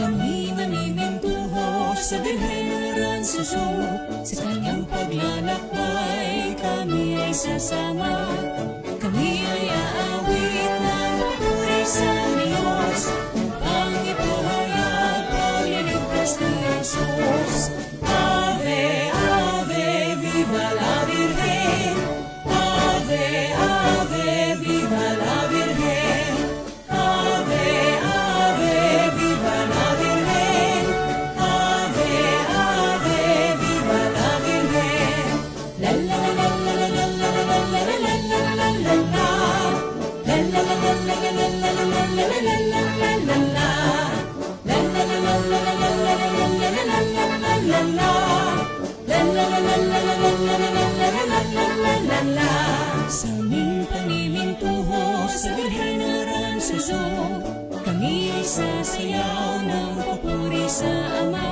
Kami naninintuho sa Birhen ng Aranzazu. Sa kanyang paglalakbay, kami ay sasama. Kami ay aawit ng papuri sa Diyos, upang ipahayag pagliligtas ni Jesus. Ave, Ave, viva la Virgen. Ave, Ave, viva la Virgen. Ave, Ave, viva la Virgen. Ave, Ave, viva la Virgen. La la la la la la la la la la la la la la la. La la la la la la la la la la la la la la. La la la la la la la la la la la la la la la. La la la la la la la la la la la la. Sa aming paninintuho sa Birhen ng Aranzazu, kami ay sasayaw ng papuri sa Ama,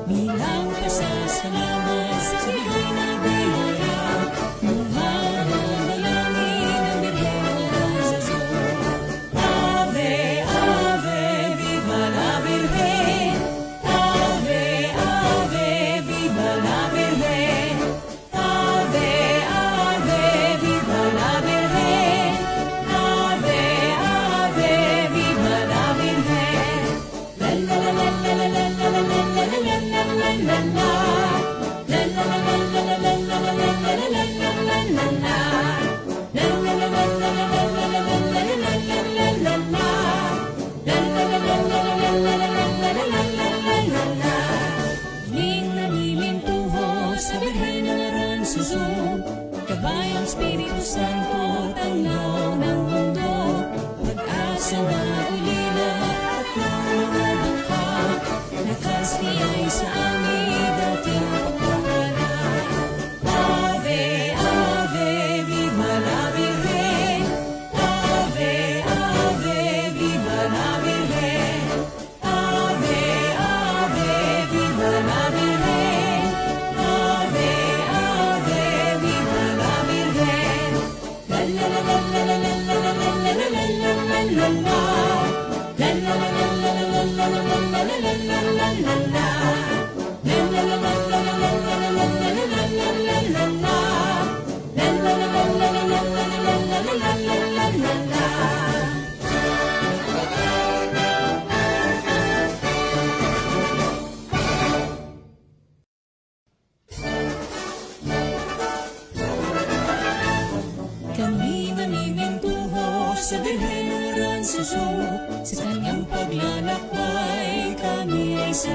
bilang pasasalamat sa bigay na biyaya. Manalangin ang Birhen ng Aranzazu. Ave, Ave, viva la Virgen. Ave, Ave, viva la Virgen. Ave, Ave, viva la Virgen. Ave, Ave, viva la Virgen. La la la la la la la la la la la la la la la. La la la la la la la la la la la la la la la. La la la la la la la la la la la la la la la. La la la la la la la la la la la la la. Ning naninintuho sa Birhen ng Aranzazu, kabayang Espiritu Santo, tanglaw ng mundo, pag-asa na ulila at ng mga bangka, lakas niya'y sa amin dating pagpapalat. Ave, Ave, viva la Virgen. Ave, Ave, viva la Virgen. Ave, Ave, viva la Virgen.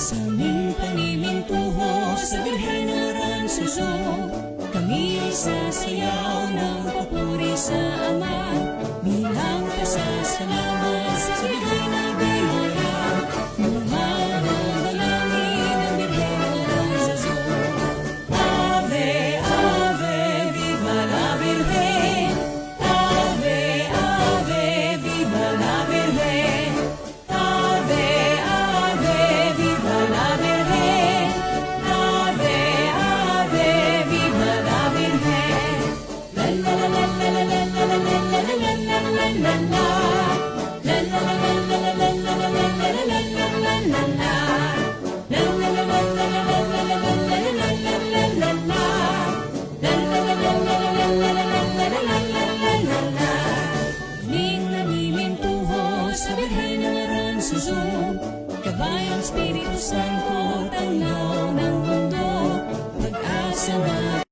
Sa aming panimintuho sa Birhen ng Aransuso, kami ay sasayaw ng papuri sa Ama, bilang pasasalamat sa bigay na biyaya. Mananalangin ang Birhen ng Aransuso. Ave, Ave, viva la Virgen. Ave, Ave, viva la Virgen. Ave, Ave, viva la Virgen. Ave, Ave, viva la Virgen. La la la la la la la la la la la la la la. La la la la la la la la la la la la la la la. La la la la la la la la la la la la la la. La la la la la la la la la la la la. Ning namimintuho sa Birhen ng Aransuso, kabayang Espiritu Santo, tanaw ng mundo, pag-asa na.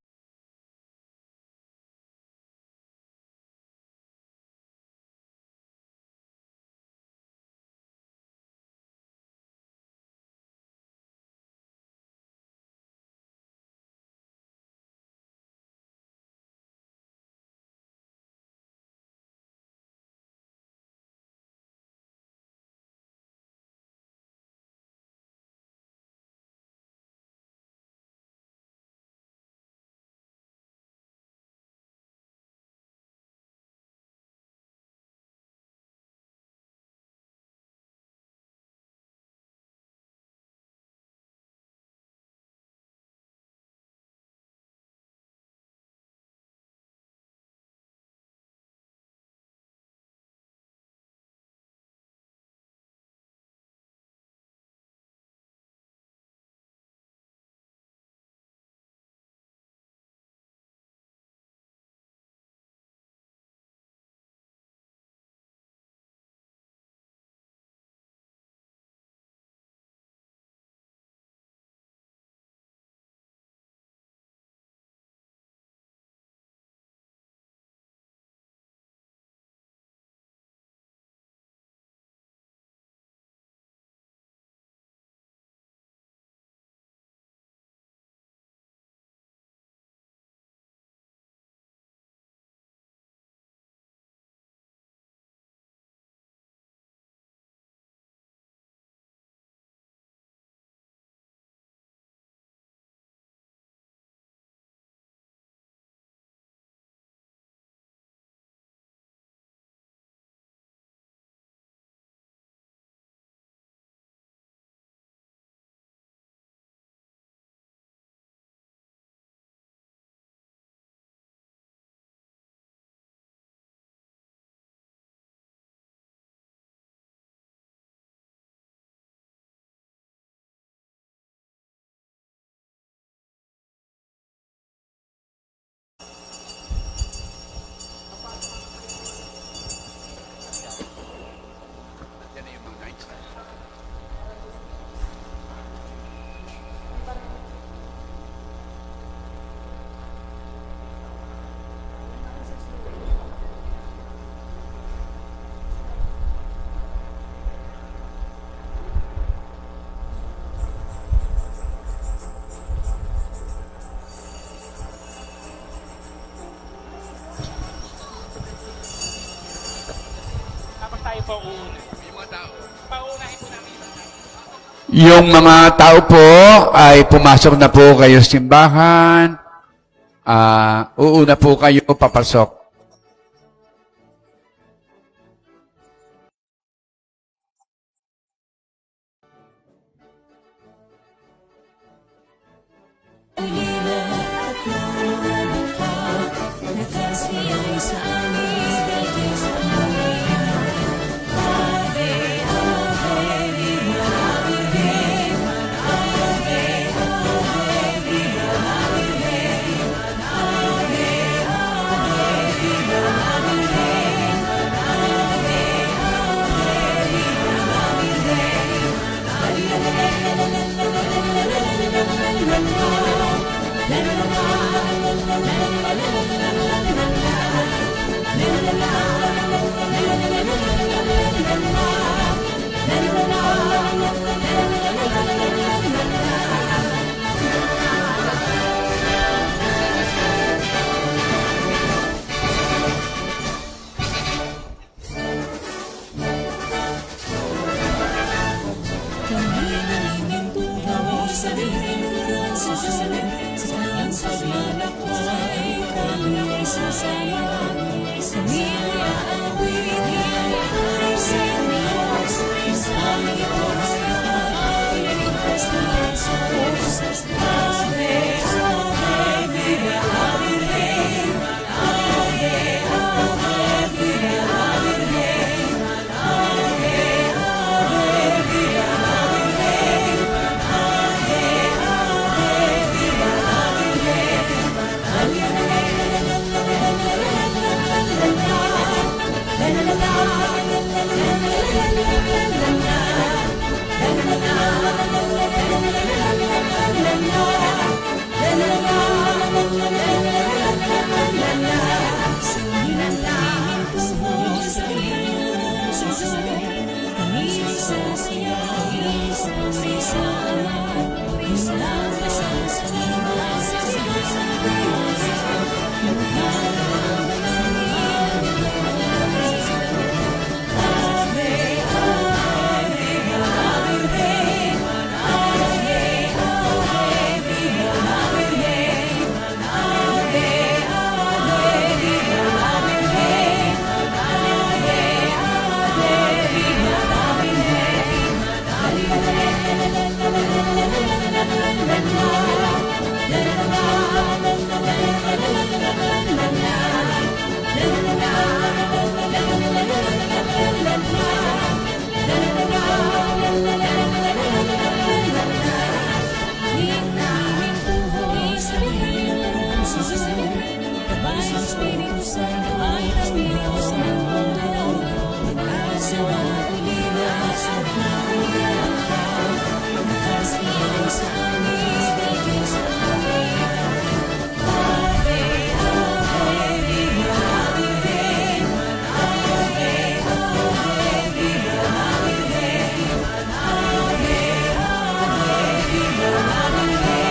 Tapos tayo po uuna. Yung mga tao. Paunahin po namin yung mga tao. Yung mga tao po ay pumasok na po kayo sa simbahan. Uuna po kayo papasok. sa amin, dati sa Maria. Ave, Ave, viva la Virgen. Ave, Ave, viva la Virgen. Ave, Ave, viva la Virgen. Ave, Ave, viva la Virgen. Kami nalilindungaw sa Bihira sa kanyang paglalakbay, kami sasama. Kami ay aawit, ay sa Diyos, sa aming Diyos, ay ligtas na Jesus. Ave, Ave, viva la Virgen. Ave, Ave, viva la Virgen. Ave, Ave, viva la Virgen. Ave, Ave, viva la Virgen. Espiritu Santo ay ang Diyos ng mundo, nagkasawa ulilas at nauyaw, nakasiyaw sa amin, dati sa Maria. Ave, Ave, viva la Virgen. Ave, Ave, viva la Virgen. Ave, Ave, viva la Virgen.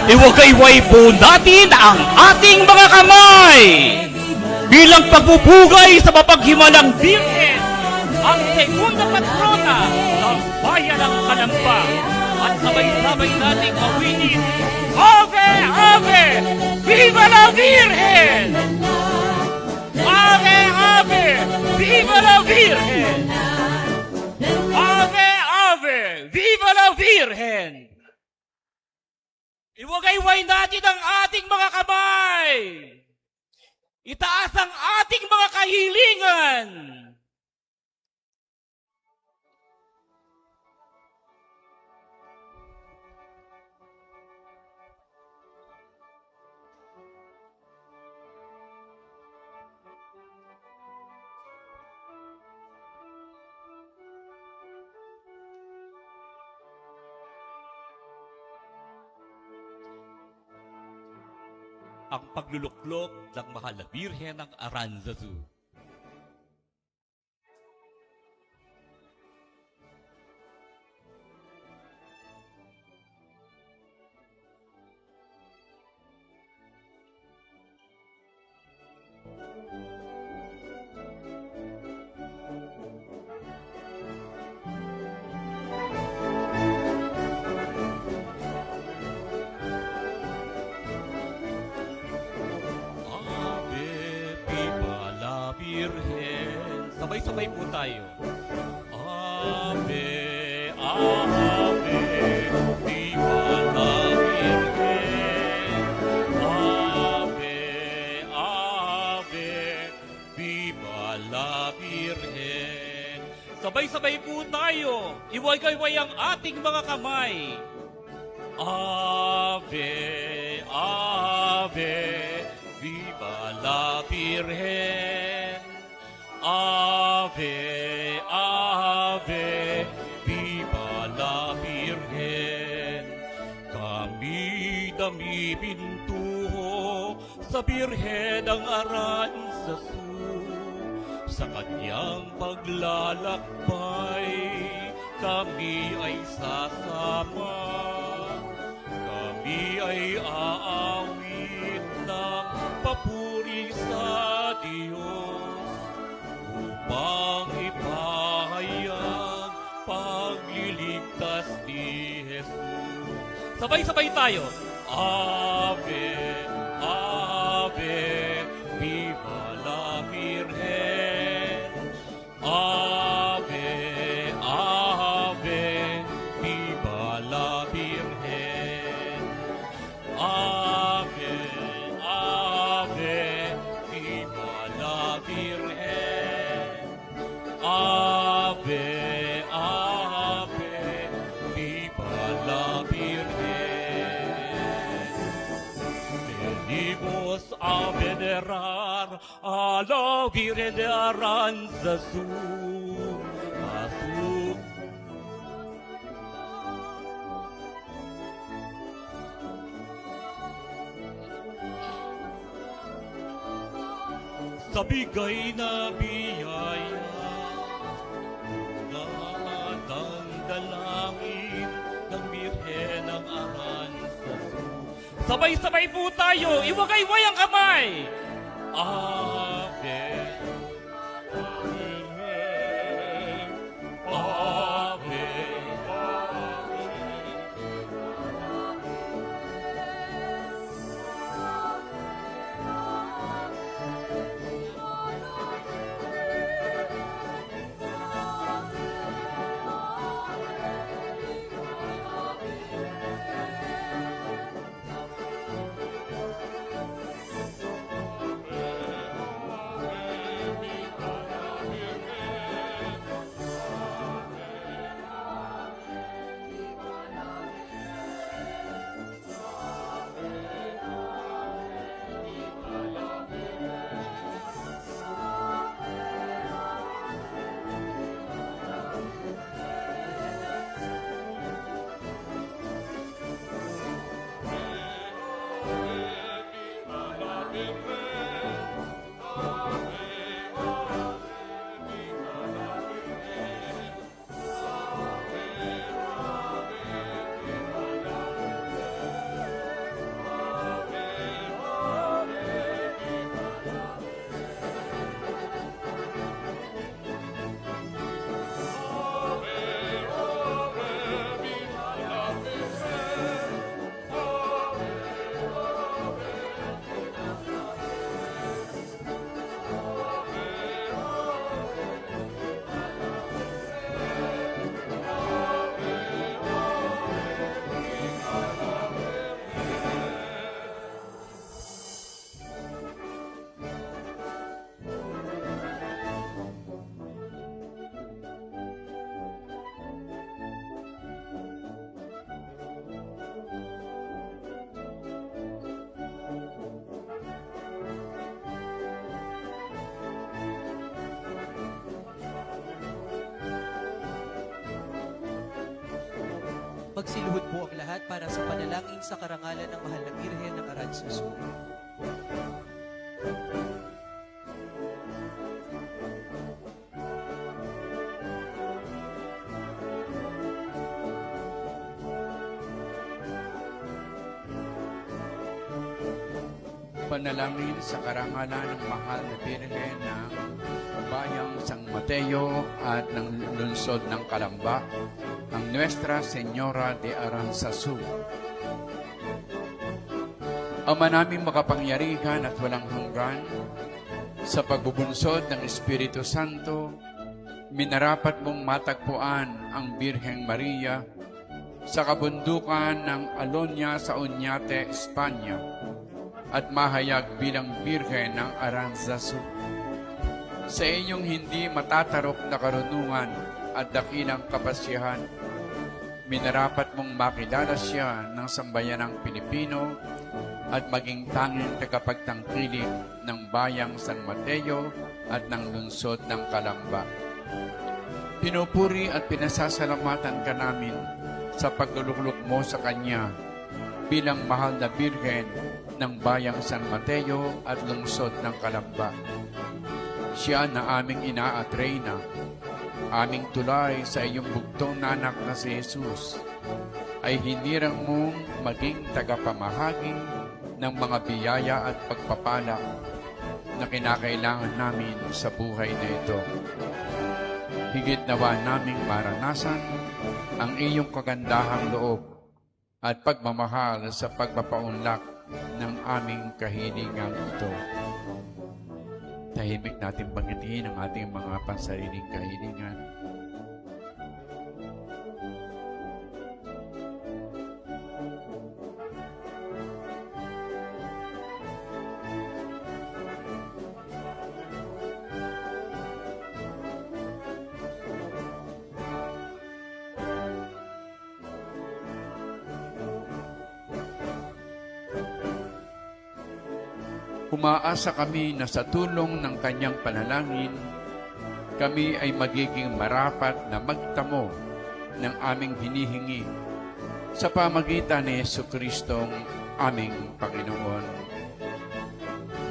Iwagayway po natin ang ating mga kamay bilang pagbubugay sa mapaghimalang Birhen, ang segunda patrona ng bayan ng Kalamba. At sabay-sabay nating awitin, Ave, Ave, Viva la Virgen! Ave, Ave, Viva la Virgen! Ave, Ave, Viva la Virgen! Iwagayway natin ang ating mga kamay! Itaas ang ating mga kahilingan! Ang pagluluklok ng mahal na Birhen ng Aranzazu. Birhen. Sabay-sabay po tayo. Ave, Ave, Viva la Virgen. Ave, Ave, Viva la Virgen. Sabay-sabay po tayo. Iwagayway ang ating mga kamay. Ave, Ave, Viva la Virgen. Ave, Ave, Viva la Virgen. Kami dami pintuho sa Birhen ng Aranzazu. Sa kanyang paglalakbay, kami ay sasama. Kami ay aawit ng papuri sa Diyos upang ipahayag pagliligtas ni Jesus. Sabay-sabay tayo. Ave, Ave, Viva la Virgen. Ave, Ave, Viva la Virgen. Ave, Ave, Viva la Virgen. Ave, Ave, Viva la Virgen. Venimos a venerar a la Virgen de Aranzazu. A su sa bigay na biyaya ng dalangin ng Birhen ng Aranzazu. Sabay-sabay po tayo, iwagayway ang kamay. Ave, Ave, Ave, Magsiluhod po ang lahat para sa panalangin sa karangalan ng mahal na Birhen ng Aranzazu. Panalangin sa karangalan ng mahal na Birhen ng Bayang San Mateo at ng lungsod ng Calamba, ang Nuestra Señora de Aranzazu. Ama naming makapangyarihan at walang hanggan, sa pagbubunsod ng Espiritu Santo, minarapat mong matagpuan ang Birheng Maria sa kabundukan ng Alonia sa Oñate, Espanya, at mahayag bilang Birhen ng Aranzazu. Sa inyong hindi matatarok na karunungan at dakilang kapasyahan, minarapat mong makilala siya ng sambayanang Pilipino at maging tanging tagapagtangkilik ng bayang San Mateo at ng lungsod ng Calamba. Pinupuri at pinasasalamatan ka namin sa pagluluklok mo sa Kanya bilang mahal na Birhen ng bayang San Mateo at lungsod ng Calamba. Siya na aming ina at reyna, aming tulay sa iyong bugtong na anak na si Jesus, ay hinirang mong maging tagapamahagi ng mga biyaya at pagpapala na kinakailangan namin sa buhay na ito. Higit nawa naming maranasan ang iyong kagandahang loob at pagmamahal sa pagpapaunlak ng aming kahilingang ito. Tahimik natin banggitin ang ating mga pansariling kahilingan. Umaasa kami na sa tulong ng kanyang panalangin, kami ay magiging marapat na magtamo ng aming hinihingi sa pamagitan ni Jesucristong aming Panginoon.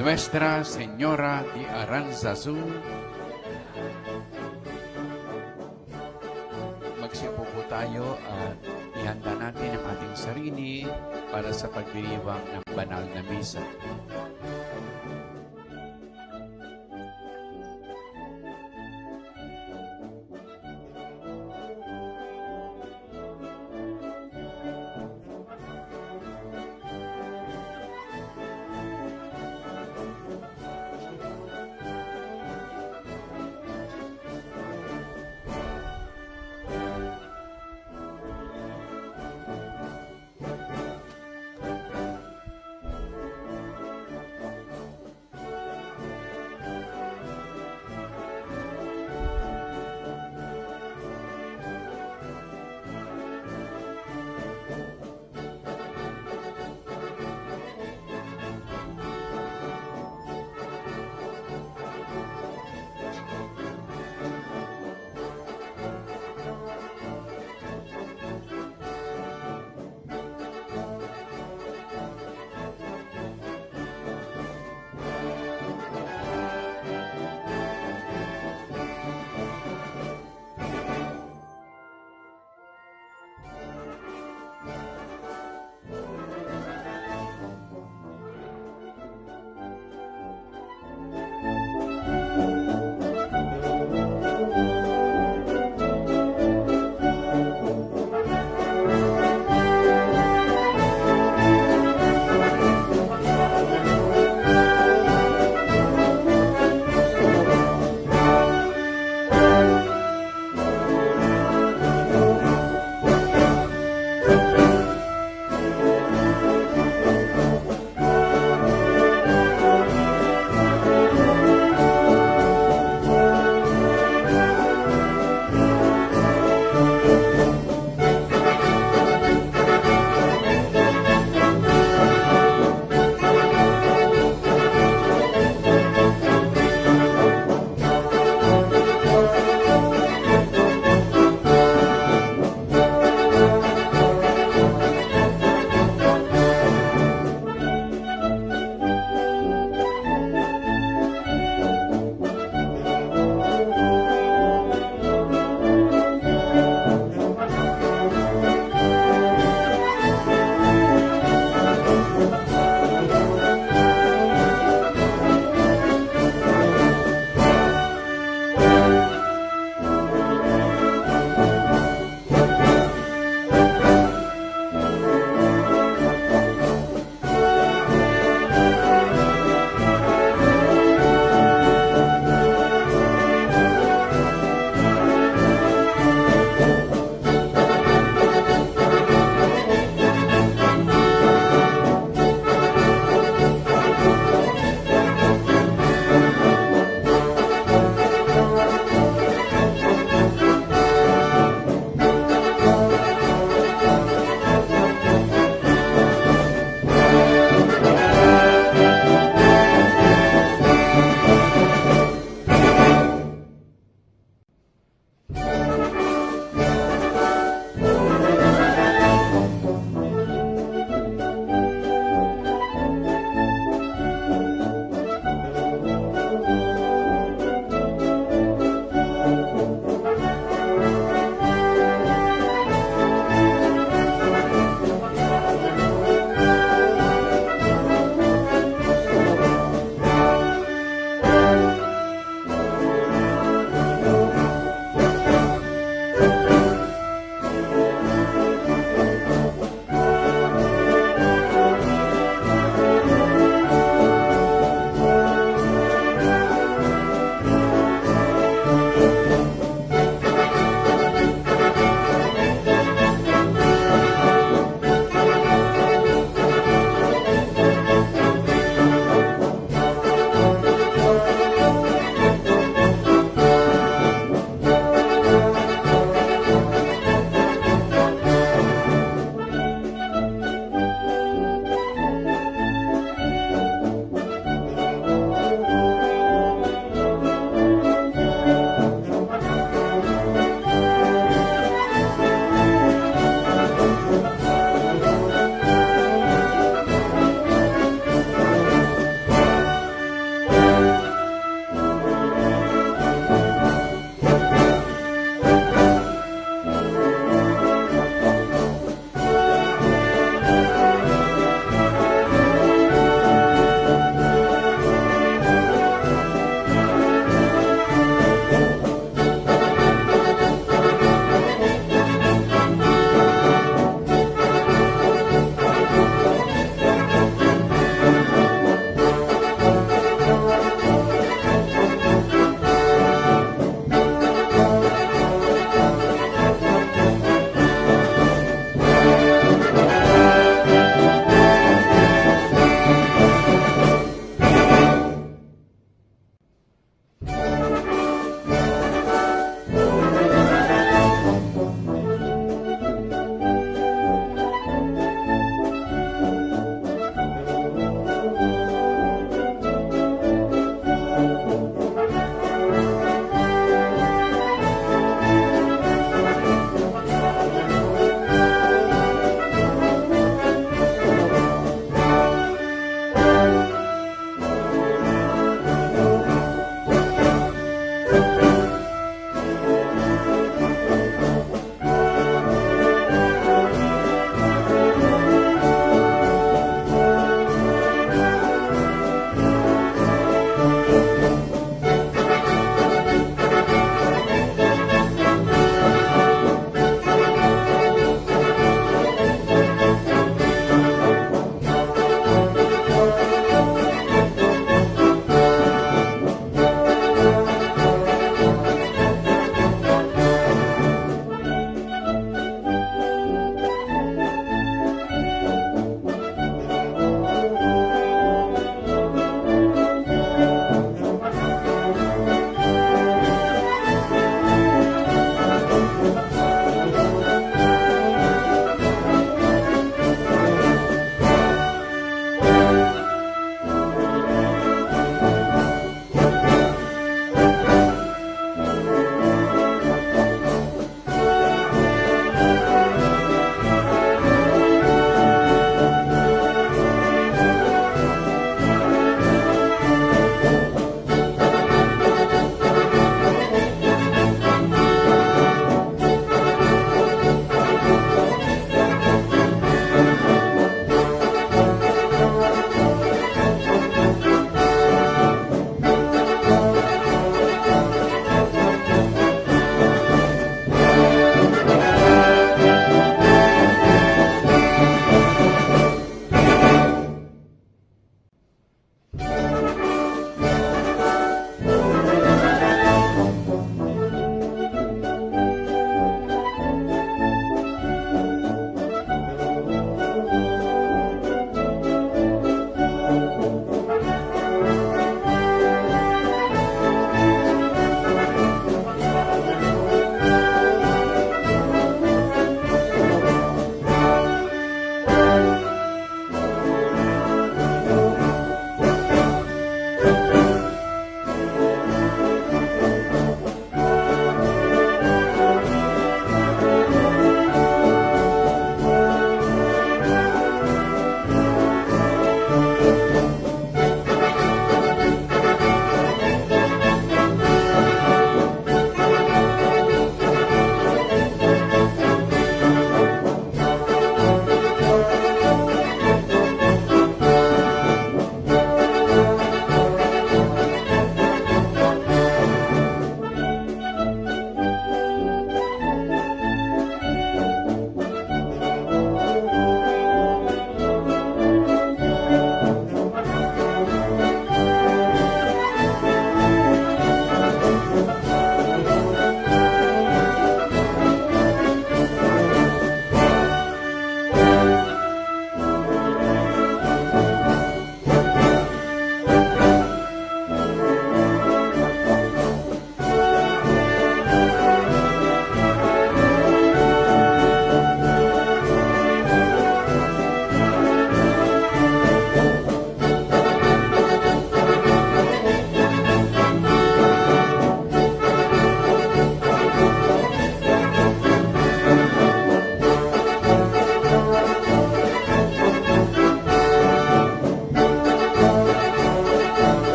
Nuestra Señora de Aranzazu, magsipo po tayo at ihanda natin ang ating sarili para sa pagdiriwang ng banal na misa.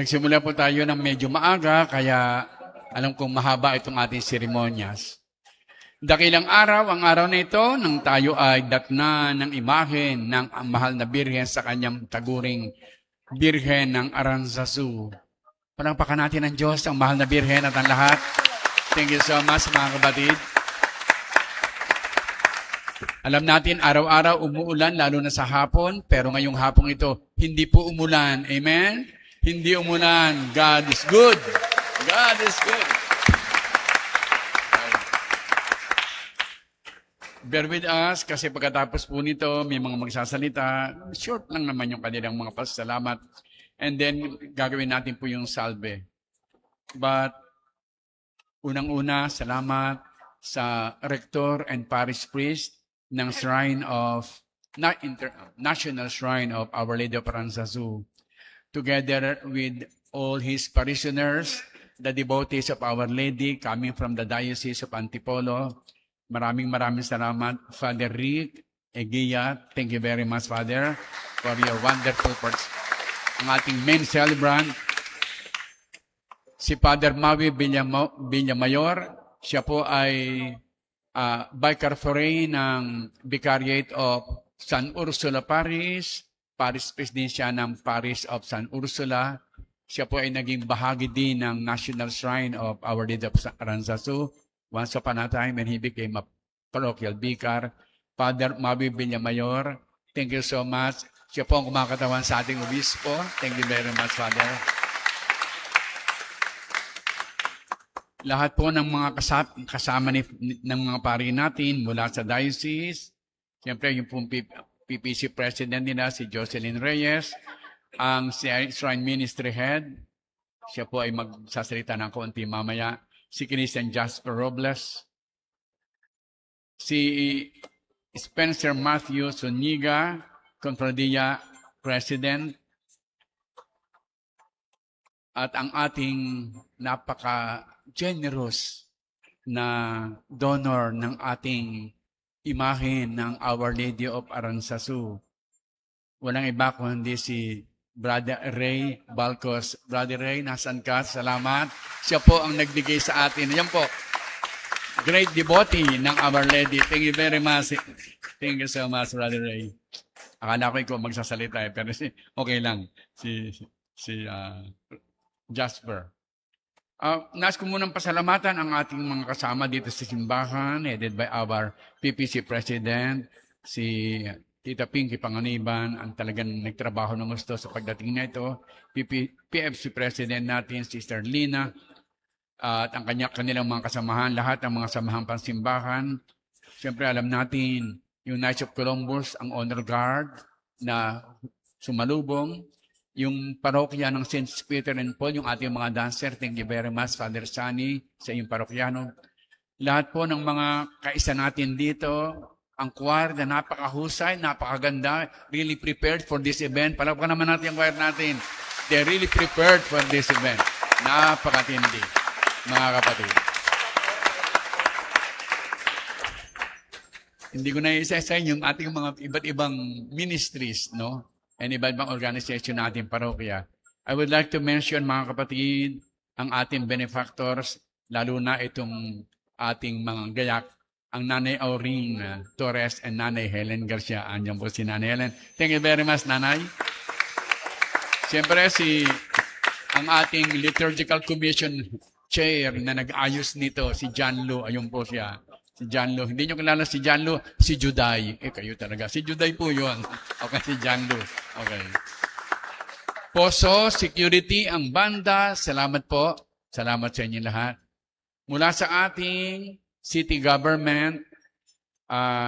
nagsimula po tayo ng medyo maaga, kaya alam kong mahaba itong ating seremonyas. Dakilang araw, ang araw na ito, nang tayo ay datna ng imahen ng mahal na Birhen sa kanyang taguring Birhen ng Aranzazu. Palangpakan natin ang Diyos, ang mahal na Birhen at ang lahat. Thank you so much, mga kapatid. Alam natin, araw-araw umuulan, lalo na sa hapon, pero ngayong hapong ito, hindi po umulan. Amen? Hindi umulan. God is good. God is good. Bear with us, kasi pagkatapos po nito, may mga magsasalita. Short lang naman yung kanilang mga pasasalamat. And then, gagawin natin po yung salve. But, unang-una, salamat sa Rector and Parish Priest ng Shrine of, National Shrine of Our Lady of Aranzazu, together with all his parishioners, the devotees of Our Lady coming from the Diocese of Antipolo. Maraming salamat, Father Rick Eguia. Thank you very much, Father, for your wonderful words. Ang ating main celebrant, si Father Maui Villamayor. Siya po ay Vicar Foreign ng Vicariate of San Ursula Parish. Parish Priest din siya ng Parish of San Ursula. Siya po ay naging bahagi din ng National Shrine of Our Lady of Aranzazu. Once upon a time when he became a parochial vicar. Father Maui Villamayor, thank you so much. Siya po ang kumakatawan sa ating obispo. Thank you very much, Father. Lahat po ng mga kasama ng mga pari natin mula sa diocese. Siyempre, yung pong PPC President nila, si Jocelyn Reyes, ang Shrine Ministry Head. Siya po ay magsasalita ng konti mamaya. Si Christian Jasper Robles. Si Spencer Matthew Zuniga, Confradia President, at ang ating napaka-generous na donor ng ating imahen ng Our Lady of Aranzazu. Walang iba kundi si Brother Ray Balcos. Brother Ray, nasan ka? Salamat. Siya po ang nagbigay sa atin. Yan po. Great devotee ng Our Lady. Thank you very much. Thank you so much, Brother Ray. Akala ko ikaw magsasalita pero okay lang. Si Jasper. Nais ko munang pasalamatan ang ating mga kasama dito sa simbahan, headed by our PPC President, si Tita Pinky Panganiban, ang talagang nagtrabaho ng gusto sa pagdating na ito, PFC President natin, Sister Lina, at ang kanilang mga kasamahan, lahat ng mga samahang pansimbahan. Siyempre alam natin, yung Knights of Columbus, ang Honor Guard na sumalubong, yung parokya ng St. Peter and Paul, yung ating mga dancer, thank you very much, Father Sunny, sa iyong parokyano. Lahat po ng mga kaisa natin dito, ang choir na napakahusay, napakaganda, really prepared for this event. Palakpakan naman natin ang choir natin. They're really prepared for this event. Napakatindi, mga kapatid. Hindi ko na isa-isa yung ating mga iba't ibang ministries, no? And iba't ibang organization natin, parokya. I would like to mention, mga kapatid, ang ating benefactors, lalo na itong ating mga gayak, ang Nanay Auring Torres and Nanay Helen Garcia. Andiyan po si Nanay Helen. Thank you very much, Nanay. Siyempre, ang ating Liturgical Commission Chair na nag-ayos nito, si John Lu. Ayun po siya. Si John Lu. Hindi nyo kilala si John Lu? Si Juday. Kayo talaga. Si Juday po yun. Okay, si John Lu. Okay. Poso, Security, ang banda. Salamat po. Salamat sa inyo lahat. Mula sa ating city government,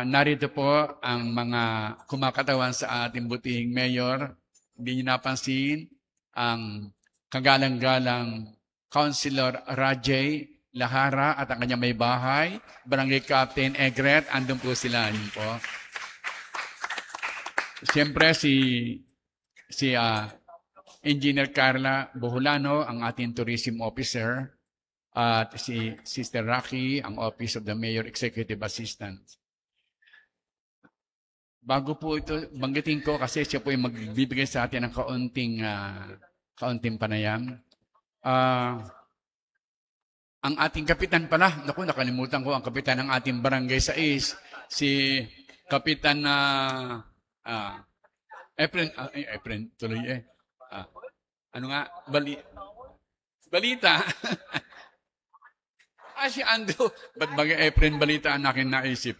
narito po ang mga kumakatawan sa ating butihing mayor. Hindi nyo napansin ang kagalang-galang Councilor Rajay Lahara at ang kanyang may bahay, Barangay Captain Egret, andun po sila. Yun po. Siyempre si Engineer Carla Bohulano, ang ating tourism officer, at si Sister Rocky, ang Office of the Mayor Executive Assistant. Bago po ito, banggitin ko kasi siya po yung magbibigay sa atin ng kaunting panayam. Ang ating kapitan pala, naku, nakalimutan ko ang kapitan ng ating barangay 6, si Kapitan Efren, tuloy ano nga, Balita. Si Andrew, ba't baga Efren Balita ang aking naisip?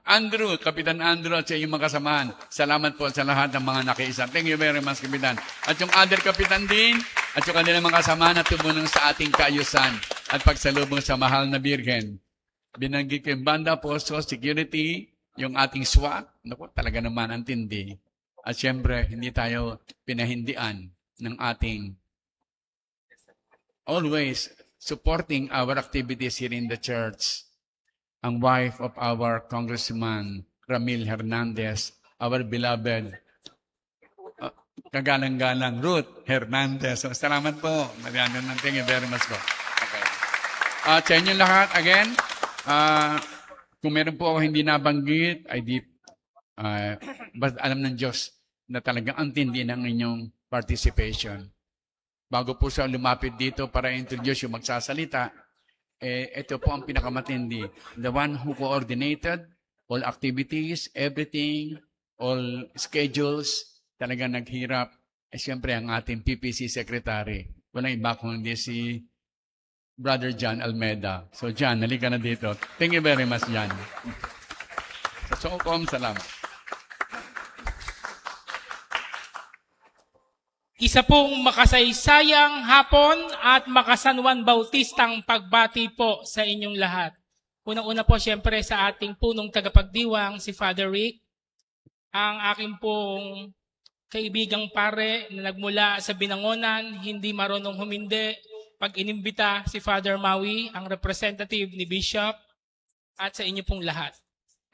Andrew, Kapitan Andrew at sa iyong mga kasamahan. Salamat po sa lahat ng mga nakiisa. Thank you very much, Kapitan. At yung other Kapitan din, at yung kanilang mga kasamahan na tumulong sa ating kaayusan at pagsalubong sa mahal na Birhen. Binanggit ko yung banda, posto, security, yung ating SWAT. Naku, talaga naman ang tindi. At syempre, hindi tayo pinahindian ng ating always supporting our activities here in the church. Ang wife of our Congressman Ramil Hernandez, our beloved kagalang-galang Ruth Hernandez. So, salamat po. Thank you very much po. Okay. Sa inyo lahat, again, kung meron po ako hindi nabanggit, basta alam ng Diyos na talagang ang tindi ng inyong participation. Bago po sa lumapit dito para introduce yung magsasalita, ito po ang pinakamatindi. The one who coordinated all activities, everything, all schedules, talagang naghirap. Siyempre ang ating PPC Secretary. Walang iba kundi si Brother John Almeida. So John, halika na dito. Thank you very much, John. So, salamat. Isa pong makasaysayang hapon at makasanwan bautistang pagbati po sa inyong lahat. Unang-una po siyempre sa ating punong tagapagdiwang, si Father Rick, ang aking pong kaibigang pare na nagmula sa Binangonan, hindi marunong humindi, pag inimbita si Father Maui, ang representative ni Bishop, at sa inyo pong lahat.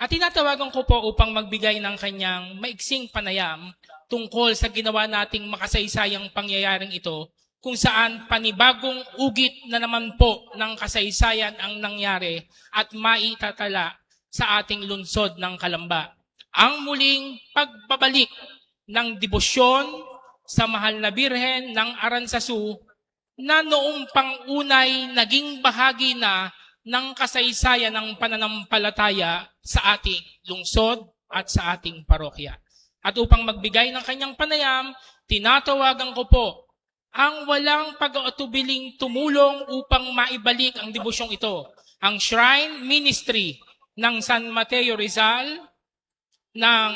At tinatawagan ko po upang magbigay ng kanyang maiksing panayam tungkol sa ginawa nating makasaysayang pangyayaring ito, kung saan panibagong ugit na naman po ng kasaysayan ang nangyari at maitatala sa ating lungsod ng Kalamba. Ang muling pagbabalik ng debosyon sa mahal na Birhen ng Aranzazu na noong pangunay naging bahagi na ng kasaysayan ng pananampalataya sa ating lungsod at sa ating parokya. At upang magbigay ng kanyang panayam, tinatawagan ko po ang walang pag-aatubiling tumulong upang maibalik ang debusyong ito. Ang Shrine Ministry ng San Mateo Rizal, ng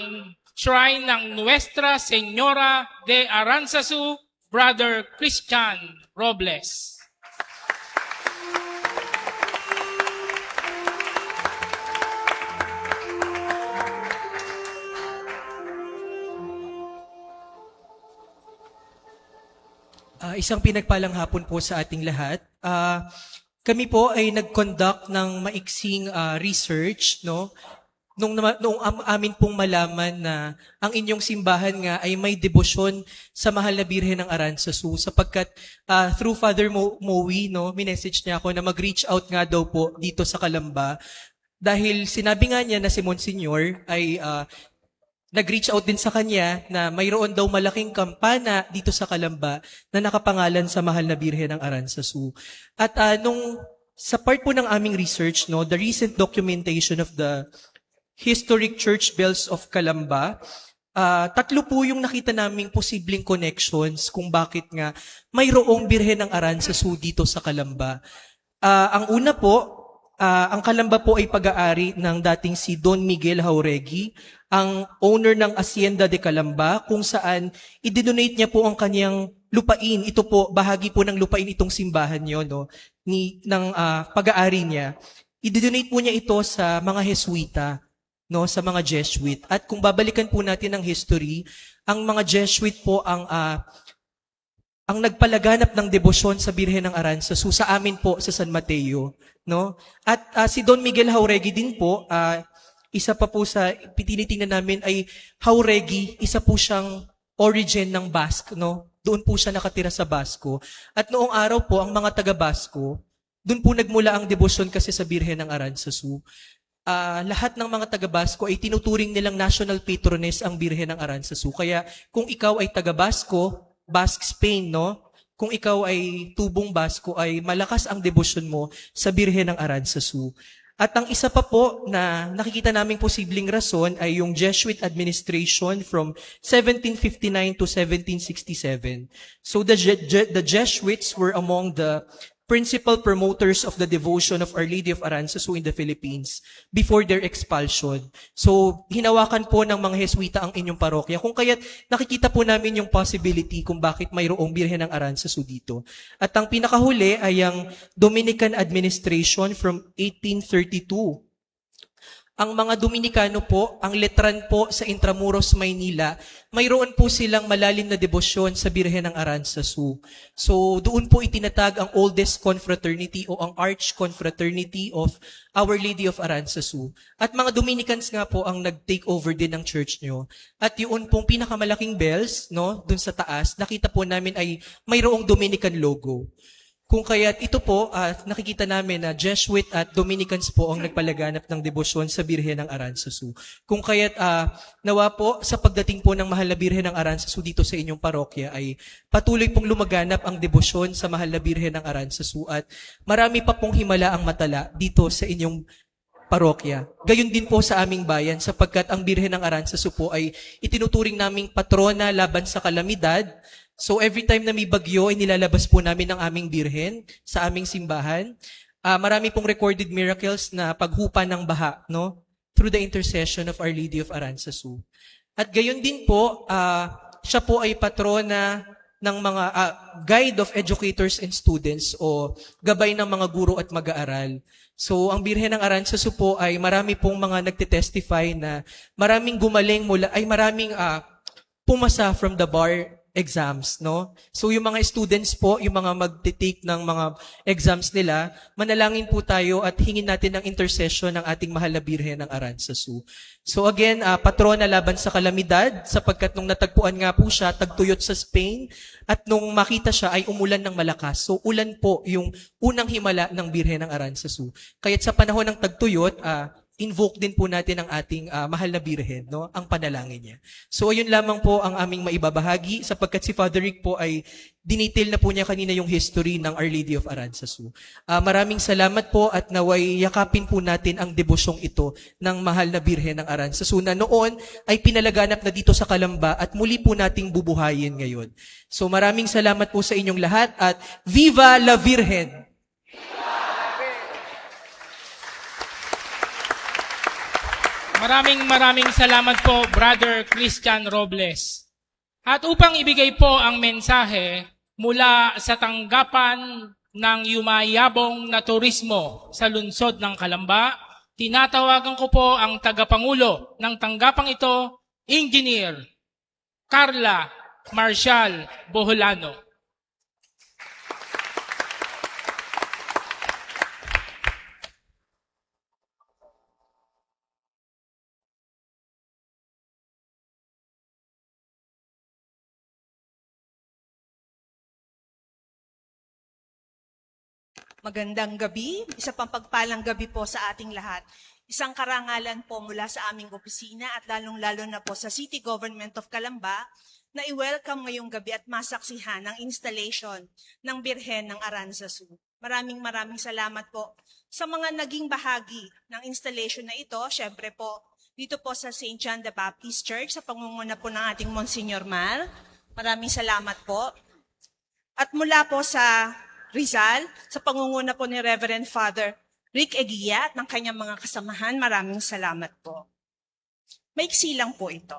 Shrine ng Nuestra Señora de Aranzazu, Brother Christian Robles. Isang pinagpalang hapon po sa ating lahat. Kami po ay nag-conduct ng maiksing research, no? Nung amin pong malaman na ang inyong simbahan nga ay may debosyon sa mahal na Birhen ng Aranzazu, sapagkat through Father Mowi, no, minessage niya ako na mag-reach out nga daw po dito sa Kalamba, dahil sinabi nga niya na si Monsignor ay nag-reach out din sa kanya na mayroon daw malaking kampana dito sa Kalamba na nakapangalan sa mahal na Birhen ng Aranzazu. At sa part po ng aming research, no, the recent documentation of the Historic Church Bells of Kalamba, tatlo po yung nakita naming posibleng connections kung bakit nga mayroong Birhen ng Aranzazu dito sa Kalamba. Ang una po, ang Kalamba po ay pag-aari ng dating si Don Miguel Jauregui, ang owner ng Hacienda de Calamba, kung saan i-donate niya po ang kanyang lupain. Ito po, bahagi po ng lupain itong simbahan niyo, no, ng pag-aari niya. I-donate po niya ito sa mga Jesuita, no, sa mga Jesuit. At kung babalikan po natin ang history, ang mga Jesuit po ang nagpalaganap ng debosyon sa Birhen ng Aranzazu sa amin po sa San Mateo, no? At si Don Miguel Jauregui din po, isa pa po sa tinitingnan namin ay Jauregui, isa po siyang origin ng Basque, no? Doon po siya nakatira sa Basco. At noong araw po, ang mga taga-Basco, doon po nagmula ang debosyon kasi sa Birhen ng Aranzazu. Lahat ng mga taga-Basco ay tinuturing nilang national patroness ang Birhen ng Aranzazu. Kaya kung ikaw ay taga-Basco, Basque Spain, no? Kung ikaw ay tubong Basko, ay malakas ang debosyon mo sa Birhen ng Aranzazu. At ang isa pa po na nakikita naming posibleng rason ay yung Jesuit administration from 1759 to 1767. So the Jesuits were among the principal promoters of the devotion of Our Lady of Aranzazu in the Philippines before their expulsion. So hinawakan po ng mga Jesuita ang inyong parokya. Kung kaya't nakikita po namin yung possibility kung bakit mayroong Birhen ng Aranzazu dito. At ang pinakahuli ay ang Dominican administration from 1832. Ang mga Dominikano po, ang letran po sa Intramuros, Maynila, mayroon po silang malalim na debosyon sa Birhen ng Aranzazu. So doon po itinatag ang oldest confraternity o ang Arch Confraternity of Our Lady of Aranzazu. At mga Dominicans nga po ang nag-take over din ng church nyo. At yun pong pinakamalaking bells, no, dun sa taas, nakita po namin ay mayroong Dominican logo. Kung kaya't ito po, nakikita namin na Jesuit at Dominicans po ang nagpalaganap ng debosyon sa Birhen ng Aranzazu. Kung kaya't nawa po sa pagdating po ng Mahal na Birhen ng Aranzazu dito sa inyong parokya ay patuloy pong lumaganap ang debosyon sa Mahal na Birhen ng Aranzazu at marami pa pong himala ang matala dito sa inyong parokya. Gayon din po sa aming bayan sapagkat ang Birhen ng Aranzazu po ay itinuturing naming patrona laban sa kalamidad. So every time na may bagyo, ay nilalabas po namin ang aming birhen sa aming simbahan. Marami pong recorded miracles na paghupa ng baha, no? Through the intercession of Our Lady of Aranzazu. At gayon din po, siya po ay patrona ng mga guide of educators and students o gabay ng mga guro at mag-aaral. So ang Birhen ng Aranzazu po ay marami pong mga nagtitestify na maraming gumaling mula, ay maraming pumasa from the bar exams, no? So yung mga students po, yung mga magte-take ng mga exams nila, manalangin po tayo at hingin natin ng intercession ng ating Mahal na Birhen ng Aranzazu. So again, patrona laban sa kalamidad, sapagkat nung natagpuan nga po siya, tagtuyot sa Spain, at nung makita siya ay umulan ng malakas. So ulan po yung unang himala ng Birhen ng Aranzazu. Kaya't sa panahon ng tagtuyot, invoke din po natin ang ating Mahal na Birhen, no? Ang panalangin niya. So ayun lamang po ang aming maibabahagi sapagkat si Father Rick po ay dinitil na po niya kanina yung history ng Our Lady of Aranzazu. Maraming salamat po at naway yakapin po natin ang debosyong ito ng Mahal na Birhen ng Aranzazu na noon ay pinalaganap na dito sa Calamba at muli po nating bubuhayin ngayon. So maraming salamat po sa inyong lahat at Viva la Virgen! Maraming salamat po, Brother Christian Robles. At upang ibigay po ang mensahe mula sa tanggapan ng yumayabong na turismo sa lungsod ng Calamba, tinatawagan ko po ang tagapangulo ng tanggapang ito, Engineer Carla Marcial Boholano. Magandang gabi, isa pang pagpalang gabi po sa ating lahat. Isang karangalan po mula sa aming opisina at lalong-lalo na po sa City Government of Calamba na i-welcome ngayong gabi at masaksihan ang installation ng Birhen ng Aranzazu. Maraming salamat po sa mga naging bahagi ng installation na ito. Siyempre po, dito po sa St. John the Baptist Church sa pangunguna po ng ating Monsignor Mar. Maraming salamat po. At mula po sa Rizal, sa pangunguna po ni Reverend Father Rick Eguia at ng kanyang mga kasamahan, maraming salamat po. Maiksi lang po ito.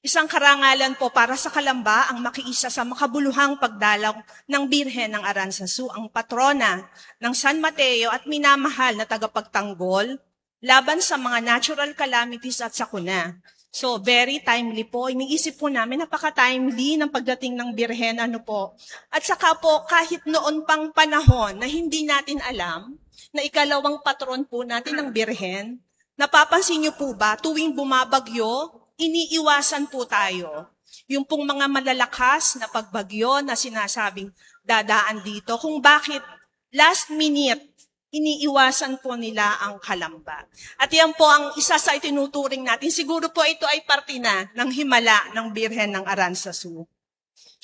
Isang karangalan po para sa Calamba ang makiisa sa makabuluhang pagdalaw ng Birhen ng Aranzazu, ang patrona ng San Mateo at minamahal na tagapagtanggol laban sa mga natural calamities at sakuna. So, very timely po. Iniisip po namin, napaka-timely ng pagdating ng Birhen, At saka po, kahit noon pang panahon na hindi natin alam, na ikalawang patron po natin ng Birhen, napapansin niyo po ba, tuwing bumabagyo, iniiwasan po tayo. Yung pong mga malalakas na pagbagyo na sinasabing dadaan dito, kung bakit last minute, iniiwasan po nila ang Calamba. At yan po ang isa sa itinuturing natin. Siguro po ito ay parte na ng himala ng Birhen ng Aranzazu.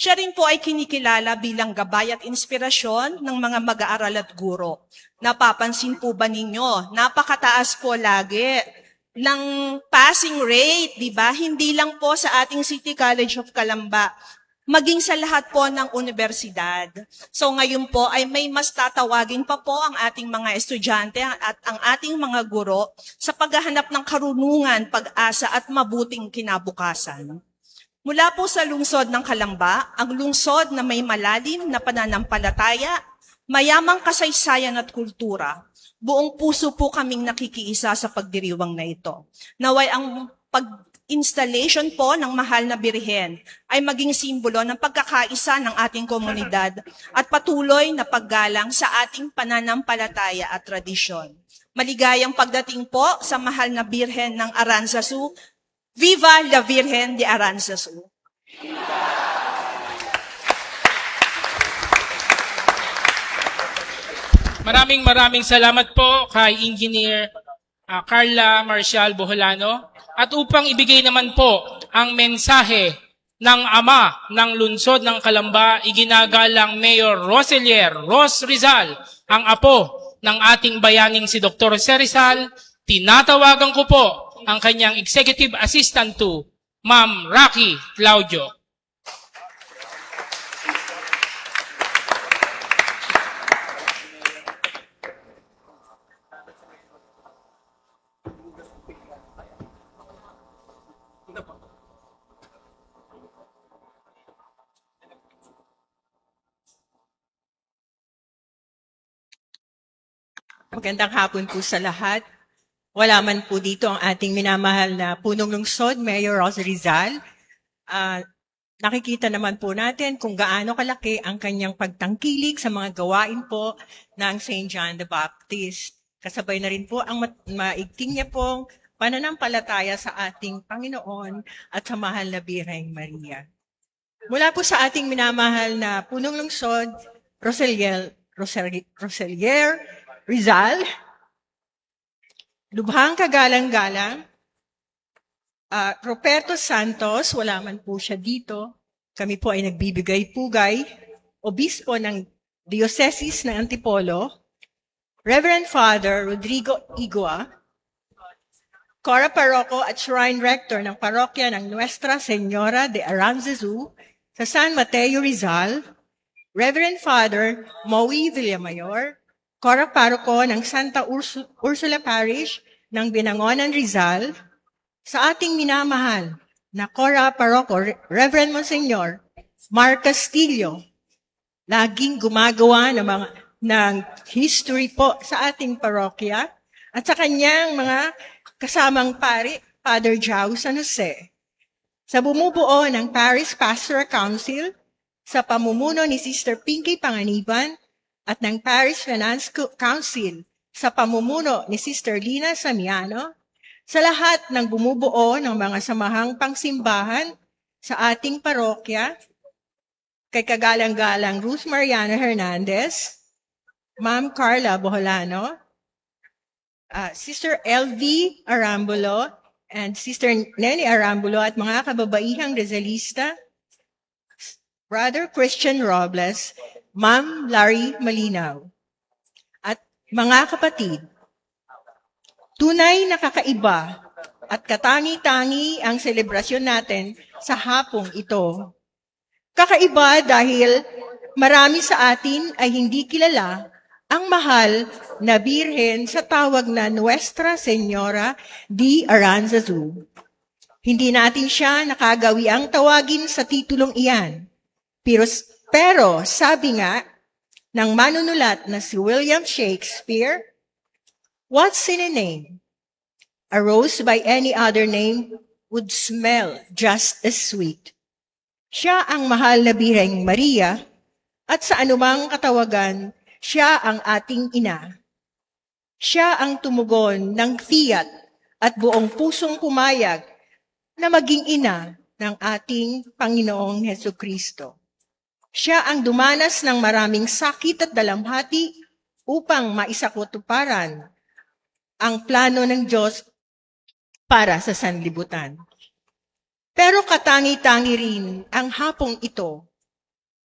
Siya rin po ay kinikilala bilang gabay at inspirasyon ng mga mag-aaral at guro. Napapansin po ba ninyo? Napakataas po lagi ng passing rate, di ba? Hindi lang po sa ating City College of Calamba, maging sa lahat po ng universidad. So ngayon po ay may mas tatawagin pa po ang ating mga estudyante at ang ating mga guro sa paghahanap ng karunungan, pag-asa at mabuting kinabukasan. Mula po sa lungsod ng Calamba, ang lungsod na may malalim na pananampalataya, mayamang kasaysayan at kultura, buong puso po kaming nakikiisa sa pagdiriwang na ito. Naway ang pag-installation po ng mahal na birhen ay maging simbolo ng pagkakaisa ng ating komunidad at patuloy na paggalang sa ating pananampalataya at tradisyon. Maligayang pagdating po sa mahal na birhen ng Aranzazu. Viva la Virgen de Aranzazu! Maraming salamat po kay Engineer Carla Marcial Boholano. At upang ibigay naman po ang mensahe ng ama ng lungsod ng Calamba, iginagalang Mayor Roselier Ros Rizal, ang apo ng ating bayaning si Dr. Jose Rizal. Tinatawagan ko po ang kanyang Executive Assistant to Ma'am Rocky Claudio. Magandang hapon po sa lahat. Wala man po dito ang ating minamahal na punong lungsod, Mayor Ros Rizal. Nakikita naman po natin kung gaano kalaki ang kanyang pagtangkilik sa mga gawain po ng St. John the Baptist. Kasabay na rin po ang maigting niya pong pananampalataya sa ating Panginoon at sa mahal na Birheng Maria. Mula po sa ating minamahal na punong lungsod, Roselier Rizal, lubhang kagalang-galang, Roberto Santos, wala man po siya dito. Kami po ay nagbibigay-pugay, Obispo ng Diocese ng Antipolo, Reverend Father Rodrigo Igua, Cora Parroco at Shrine Rector ng Parokya ng Nuestra Señora de Aranzazu sa San Mateo Rizal, Reverend Father Moe Villamayor, Cora Parroco ng Santa Ursula Parish ng Binangonan Rizal, sa ating minamahal na Cora Parroco, Reverend Monsignor Mark Castillo, laging gumagawa ng history po sa ating parokya, at sa kanyang mga kasamang pari, Father Jao San Jose, sa bumubuo ng Paris Pastoral Council, sa pamumuno ni Sister Pinky Panganiban, at ng Paris Finance Council sa pamumuno ni Sister Lina Samiano, sa lahat ng bumubuo ng mga samahang pangsimbahan sa ating parokya, kay kagalang-galang Ruth Mariana Hernandez, Ma'am Carla Boholano, Sister LV Arambulo, and Sister Nene Arambulo at mga kababaihang Rizalista, Brother Christian Robles, Ma'am Larry Malinaw, at mga kapatid, tunay na kakaiba at katangi-tangi ang selebrasyon natin sa hapong ito. Kakaiba dahil marami sa atin ay hindi kilala ang mahal na birhen sa tawag na Nuestra Señora de Aranzazu. Hindi natin siya nakagawi ang tawagin sa titulong iyan. Pero sabi nga ng manunulat na si William Shakespeare, what's in a name? A rose by any other name would smell just as sweet. Siya ang mahal na Birheng Maria, at sa anumang katawagan, siya ang ating ina. Siya ang tumugon ng fiat at buong pusong pumayag na maging ina ng ating Panginoong Hesukristo. Siya ang dumanas ng maraming sakit at dalamhati upang maisakutuparan ang plano ng Diyos para sa sanlibutan. Pero katangi-tangi rin ang hapong ito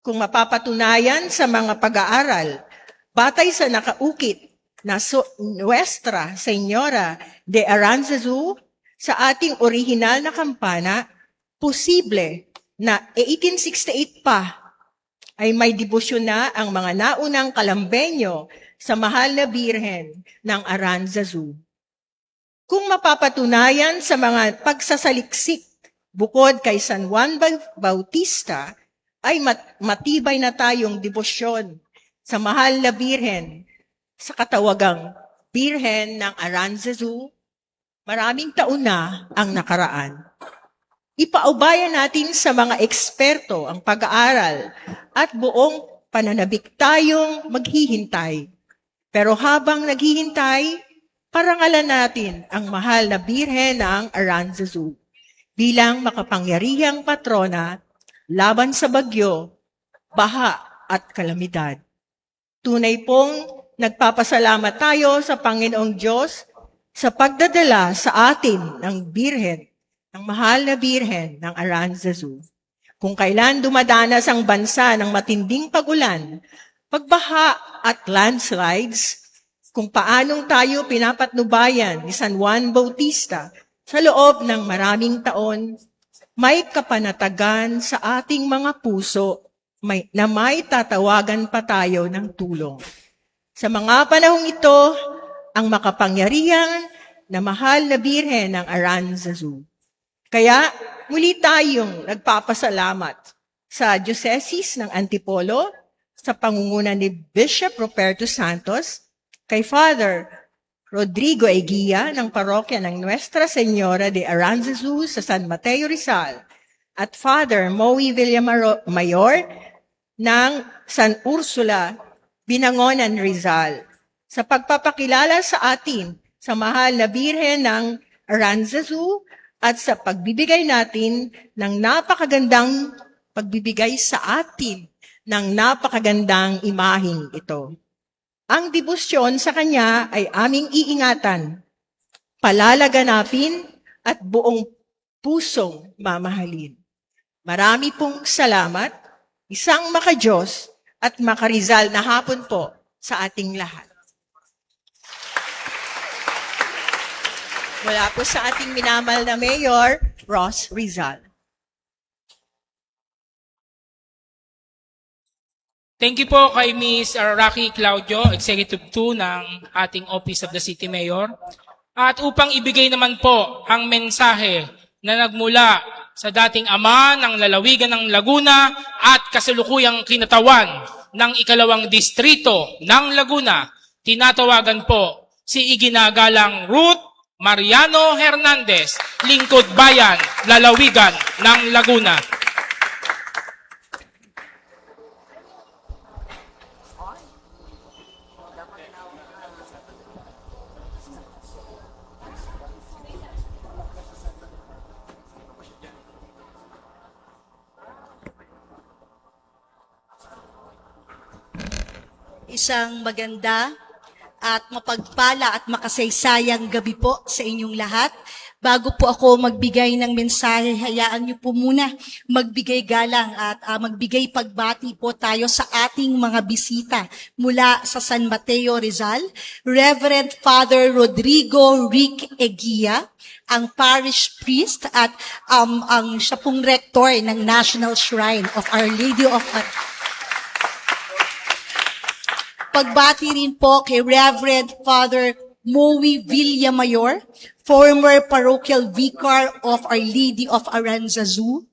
Kung mapapatunayan sa mga pag-aaral, batay sa nakaukit na Nuestra Señora de Aranzazu sa ating orihinal na kampana, posible na 1868 pa ay may debosyon na ang mga naunang Kalambenyo sa mahal na Birhen ng Aranzazu. Kung mapapatunayan sa mga pagsasaliksik bukod kay San Juan Bautista, ay matibay na tayong debosyon sa mahal na Birhen sa katawagang Birhen ng Aranzazu. Maraming taon na ang nakaraan. Ipaubayan natin sa mga eksperto ang pag-aaral at buong pananabik tayong maghihintay. Pero habang naghihintay, parangalan natin ang mahal na Birhen ng Aranzazu bilang makapangyarihang patrona laban sa bagyo, baha at kalamidad. Tunay pong nagpapasalamat tayo sa Panginoong Diyos sa pagdadala sa atin ng Birhen, ng mahal na Birhen ng Aranzazu. Kung kailan dumadanas ang bansa ng matinding pagulan, pagbaha at landslides, kung paanong tayo pinapatnubayan ni San Juan Bautista sa loob ng maraming taon, may kapanatagan sa ating mga puso na may tatawagan pa tayo ng tulong. Sa mga panahong ito, ang makapangyarihang na mahal na Birhen ng Aranzazu. Kaya muli tayong nagpapasalamat sa Diocese ng Antipolo, sa pangunguna ni Bishop Ruperto Santos, kay Father Rodrigo Eguia ng parokya ng Nuestra Señora de Aranzazu sa San Mateo Rizal at Father Moe Villamayor ng San Ursula, Binangonan, Rizal sa pagpapakilala sa atin sa mahal na Birhen ng Aranzazu at sa pagbibigay natin ng napakagandang pagbibigay sa atin ng napakagandang imaheng ito. Ang debosyon sa kanya ay aming iingatan, palalaganapin at buong pusong mamahalin. Marami pong salamat, isang makadiyos at makarizal na hapon po sa ating lahat. Mula po sa ating minamahal na Mayor, Ross Rizal. Thank you po kay Ms. Rocky Claudio, Executive 2 ng ating Office of the City Mayor. At upang ibigay naman po ang mensahe na nagmula sa dating ama ng lalawigan ng Laguna at kasalukuyang kinatawan ng ikalawang distrito ng Laguna, tinatawagan po si iginagalang Ruth Mariano Hernandez, Lingkod Bayan, Lalawigan ng Laguna. Isang maganda at mapagpala at makasaysayang gabi po sa inyong lahat. Bago po ako magbigay ng mensahe, hayaan niyo po muna magbigay galang at magbigay pagbati po tayo sa ating mga bisita mula sa San Mateo Rizal. Reverend Father Rodrigo Rick Eguia, ang parish priest at ang siya pong rector ng National Shrine of Our Lady of Pagbati rin po kay Reverend Father Moe Villamayor, former parochial vicar of Our Lady of Aranzazu.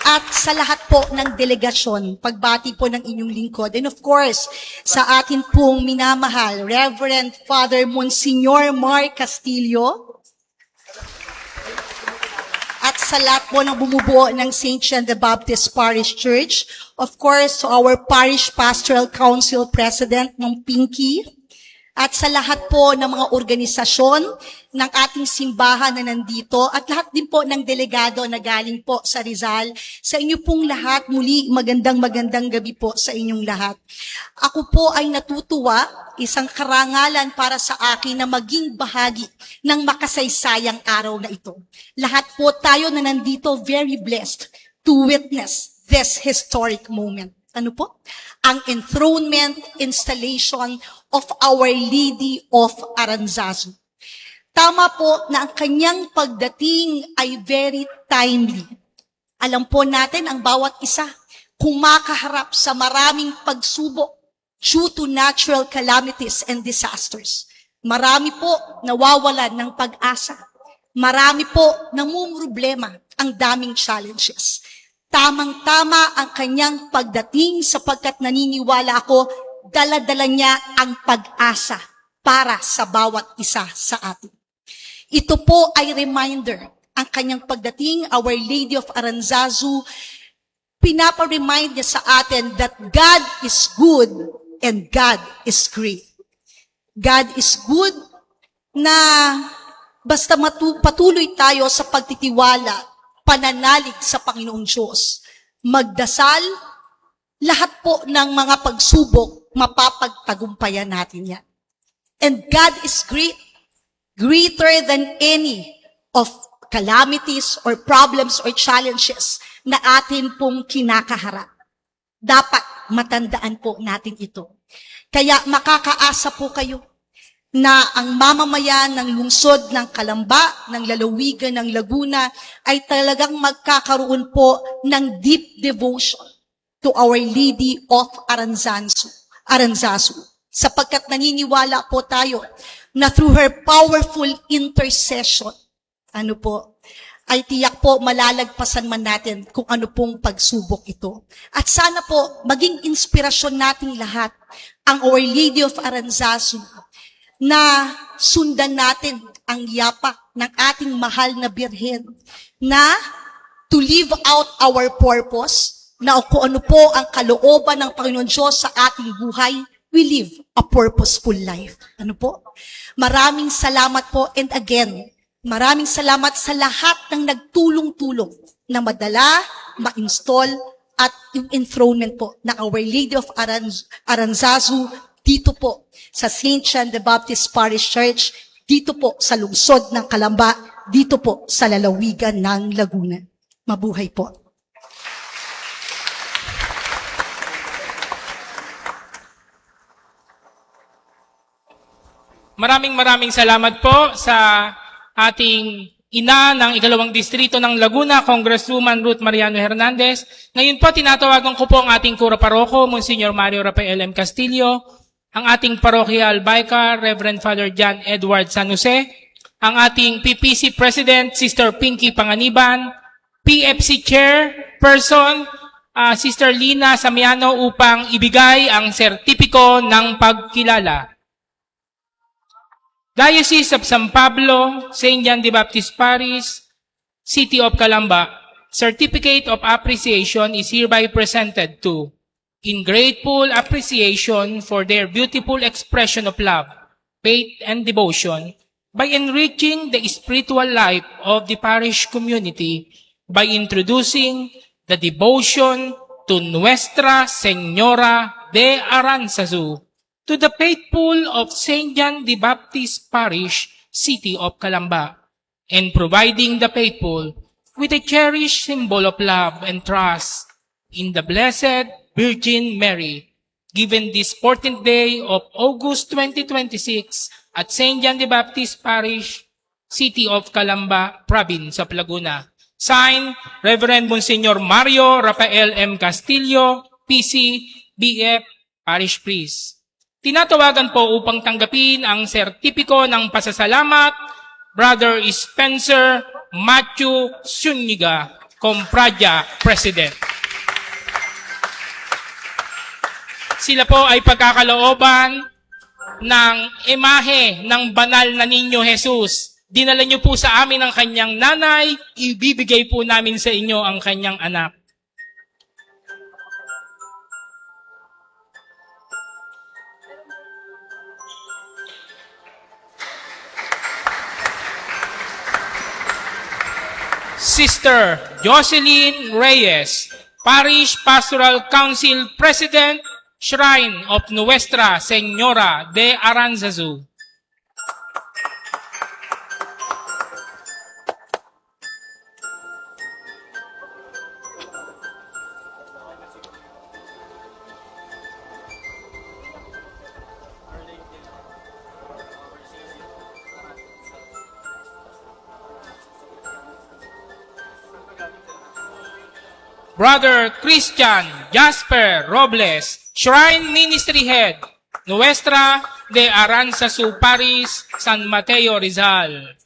At sa lahat po ng delegasyon, pagbati po ng inyong lingkod. And of course, sa atin pong minamahal, Reverend Father Monsignor Mar Castillo, at sa lahat po ng bumubuo ng St. John the Baptist Parish Church, of course, to our Parish Pastoral Council President, Ma'am Pinky, at sa lahat po ng mga organisasyon ng ating simbahan na nandito, at lahat din po ng delegado na galing po sa Rizal, sa inyo pong lahat, muli magandang gabi po sa inyong lahat. Ako po ay natutuwa, isang karangalan para sa akin na maging bahagi ng makasaysayang araw na ito. Lahat po tayo na nandito very blessed to witness this historic moment. Ano po? Ang enthronement installation of Our Lady of Aranzazu. Tama po na ang kanyang pagdating ay very timely. Alam po natin ang bawat isa kumakaharap sa maraming pagsubok due to natural calamities and disasters. Marami po nawawalan ng pag-asa. Marami po namumroblema, ang daming challenges. Tamang-tama ang kanyang pagdating sapagkat naniniwala ako, dala-dala niya ang pag-asa para sa bawat isa sa atin. Ito po ay reminder, ang kanyang pagdating, Our Lady of Aranzazu, pinapa-remind niya sa atin that God is good and God is great. God is good na basta patuloy tayo sa pagtitiwala, pananalig sa Panginoong Diyos, magdasal, lahat po ng mga pagsubok, mapapagtagumpayan natin yan. And God is great, greater than any of calamities or problems or challenges na atin pong kinakaharap. Dapat matandaan po natin ito. Kaya makakaasa po kayo na ang mamamayan ng lungsod ng Calamba, ng lalawigan ng Laguna, ay talagang magkakaroon po ng deep devotion to Our Lady of Aranzazu. Sapagkat naniniwala po tayo na through her powerful intercession, ay tiyak po malalagpasan man natin kung ano pong pagsubok ito. At sana po maging inspirasyon nating lahat ang Our Lady of Aranzazu na sundan natin ang yapak ng ating mahal na Birhen na to live out our purpose, na kung ano po ang kalooban ng Panginoon Diyos sa ating buhay, we live a purposeful life. Maraming salamat po, and again, maraming salamat sa lahat ng nagtulong-tulong na madala, ma-install, at yung enthronement po ng Our Lady of Aranzazu dito po sa St. John the Baptist Parish Church, dito po sa lungsod ng Calamba, dito po sa lalawigan ng Laguna. Mabuhay po. Maraming salamat po sa ating ina ng ikalawang distrito ng Laguna, Congresswoman Ruth Mariano Hernandez. Ngayon po, tinatawagan ko po ang ating Cura Paroko, Monsignor Mario Rafael M. Castillo, ang ating Parochial Vicar, Reverend Father John Edward San Jose, ang ating PPC President, Sister Pinky Panganiban, PFC Chairperson, Sister Lina Samiano, upang ibigay ang sertipiko ng pagkilala. Diocese of San Pablo, St. John the Baptist Parish, City of Calamba, Certificate of Appreciation is hereby presented to, in grateful appreciation for their beautiful expression of love, faith, and devotion, by enriching the spiritual life of the parish community by introducing the devotion to Nuestra Señora de Aranzazu, to the faithful of St. John the Baptist Parish, City of Calamba, and providing the faithful with a cherished symbol of love and trust in the Blessed Virgin Mary, given this 14th day of August 2026 at St. John the Baptist Parish, City of Calamba, Province of Laguna. Signed, Reverend Monsignor Mario Rafael M. Castillo, PC, BF, Parish Priest. Tinatawagan po upang tanggapin ang sertipiko ng pasasalamat, Brother Spencer Matthew Zuniga, Compraja President. Sila po ay pagkakalooban ng imahe ng banal na Niño Jesus. Dinala niyo po sa amin ang kanyang nanay, ibibigay po namin sa inyo ang kanyang anak. Sister Jocelyn Reyes, Parish Pastoral Council President, Shrine of Nuestra Señora de Aranzazu. Brother Christian Jasper Robles, Shrine Ministry Head, Nuestra de Aranzazu Parish, San Mateo, Rizal.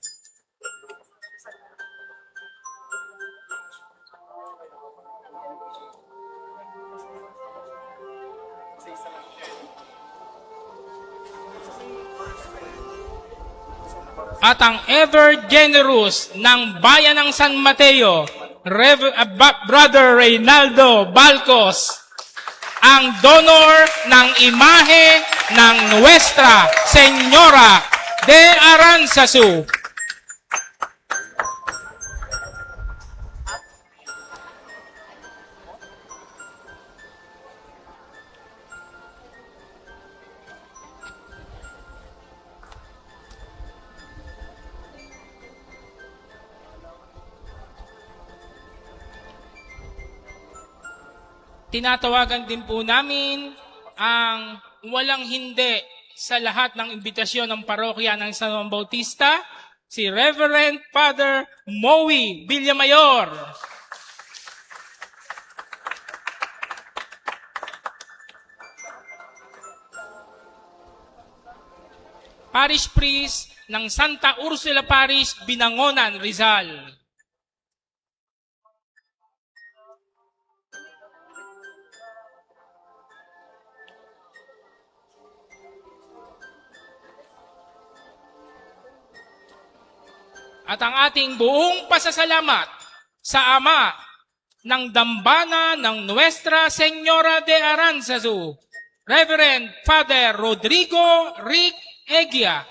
At ang ever generous ng bayan ng San Mateo, Brother Reynaldo Balcos, ang donor ng imahe ng Nuestra Señora de Aranzazu. Tinatawagan din po namin ang walang hindi sa lahat ng imbitasyon ng parokya ng San Juan Bautista, si Reverend Father Moe Villamayor. Parish Priest ng Santa Ursula Parish, Binangonan, Rizal. At ang ating buong pasasalamat sa Ama ng Dambana ng Nuestra Señora de Aranzazu, Reverend Father Rodrigo Rick Egia.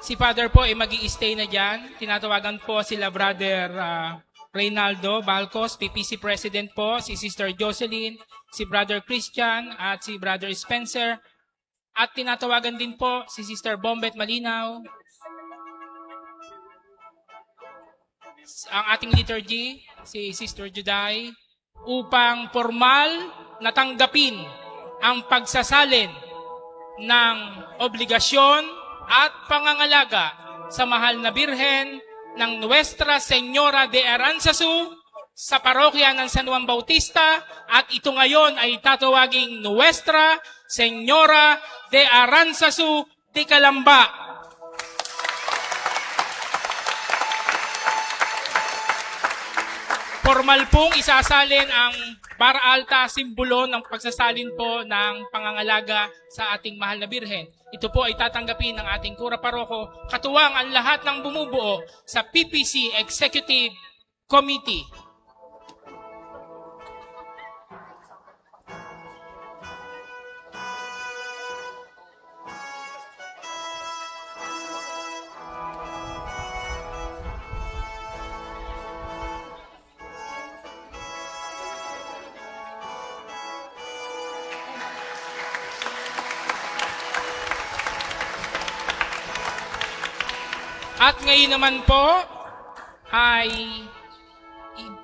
Si Father po ay mag-i-stay na dyan. Tinatawagan po sila Brother Reynaldo Balcos, PPC President po, si Sister Jocelyn, si Brother Christian at si Brother Spencer. At tinatawagan din po si Sister Bombet Malinaw, ang ating liturgy, si Sister Juday, upang formal na tanggapin ang pagsasalin ng obligasyon at pangangalaga sa mahal na Birhen ng Nuestra Señora de Aranzazu sa parokya ng San Juan Bautista, at ito ngayon ay tatawaging Nuestra Señora de Aranzazu de Calamba. Formal pong isasalin ang para alta, simbolo ng pagsasalin po ng pangangalaga sa ating mahal na Birhen. Ito po ay tatanggapin ng ating kura paroko, katuwang ang lahat ng bumubuo sa PPC Executive Committee. At ngayon naman po ay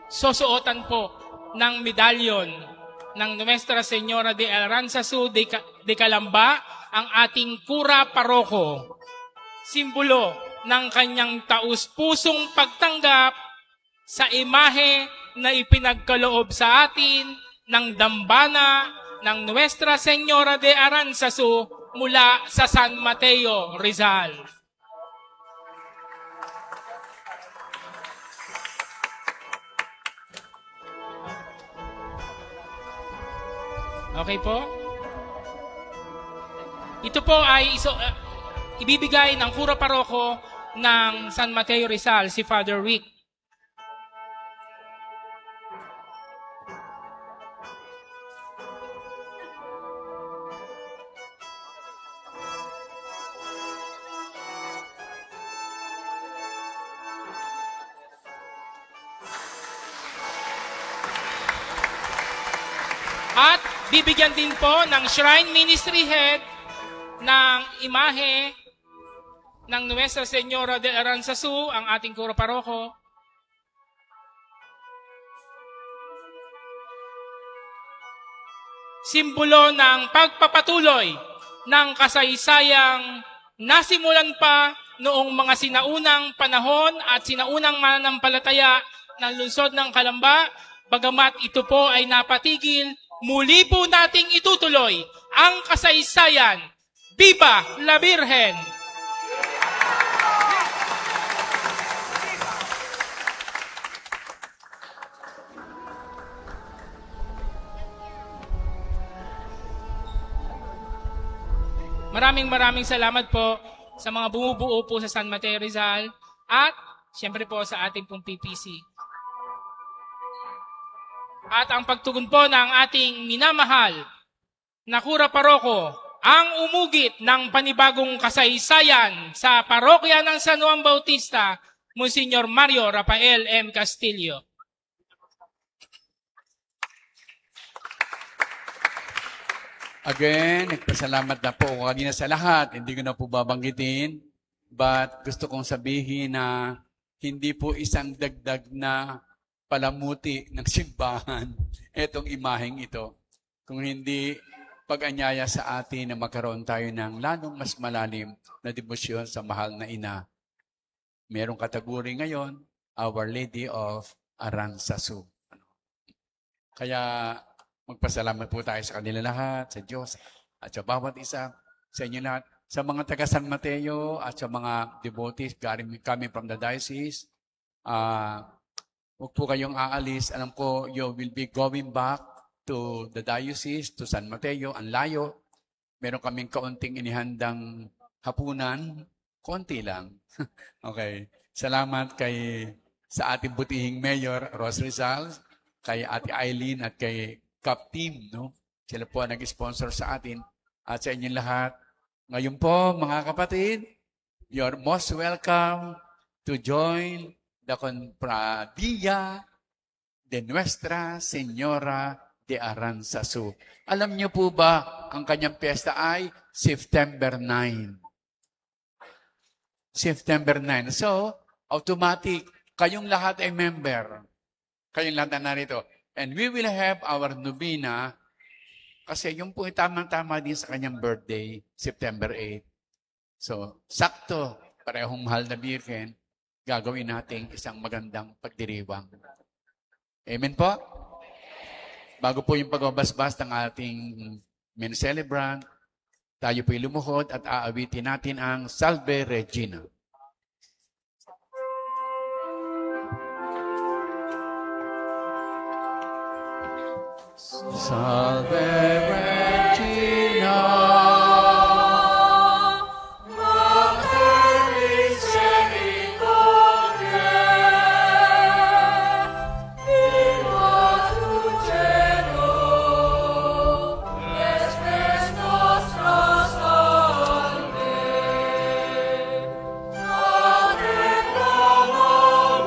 susuotan po ng medalyon ng Nuestra Señora de Aranzazu de Calamba ang ating kura paroko. Simbolo ng kanyang taus-pusong pagtanggap sa imahe na ipinagkaloob sa atin ng dambana ng Nuestra Señora de Aranzazu mula sa San Mateo, Rizal. Okay po? Ito po ay ibibigay ng kura paroko ng San Mateo Rizal, si Father Rick. At bibigyan din po ng Shrine Ministry Head ng imahe ng Nuestra Señora de Aranzazu, ang ating kuro paroko. Simbolo ng pagpapatuloy ng kasaysayang nasimulan pa noong mga sinaunang panahon at sinaunang mananampalataya ng lungsod ng Calamba. Bagamat ito po ay napatigil, muli po nating itutuloy ang kasaysayan. Viva la Virgen! Maraming salamat po sa mga bumubuo po sa San Mateo Rizal at siyempre po sa ating pong PPC. At ang pagtugon po ng ating minamahal na kura paroko, ang umugit ng panibagong kasaysayan sa parokya ng San Juan Bautista, Monsignor Mario Rafael M. Castillo. Again, nagpasalamat na po ako kanina sa lahat. Hindi ko na po babanggitin. But gusto kong sabihin na hindi po isang dagdag na palamuti ng simbahan itong imaheng ito. Kung hindi pag-anyaya sa atin na magkaroon tayo ng lalong mas malalim na debosyon sa mahal na ina. Merong kategori ngayon, Our Lady of Aranzazu. Kaya magpasalamat po tayo sa kanila lahat, sa Diyos, at sa bawat isa, sa inyo lahat, sa mga taga San Mateo, at sa mga devotees coming from the diocese. Huwag po kayong aalis. Alam ko, you will be going back to the diocese, to San Mateo, ang layo. Meron kaming kaunting inihandang hapunan, konti lang. Okay. Salamat sa ating butihing Mayor, Ros Rizal, kay Ate Eileen at kay Cup Team, no? Sila po ang nag-sponsor sa atin at sa inyong lahat. Ngayon po, mga kapatid, you're most welcome to join the Confradilla de Nuestra Señora de Aranzazu. Alam niyo po ba, ang kanyang piyesta ay September 9. September 9. So, automatic, kayong lahat ay member. Kayong lahat na narito. And we will have our novena kasi yung po tamang-tama din sa kanyang birthday, September 8. So, sakto, parehong mahal na Birhen, gagawin natin isang magandang pagdiriwang. Amen po? Bago po yung pagbabasbas ng ating main celebrant, tayo po'y lumuhod at aawitin natin ang Salve Regina. Salve Regina, Mater Misericordiae, Viva tu cielo, espes nostra salve, Mater Dominus,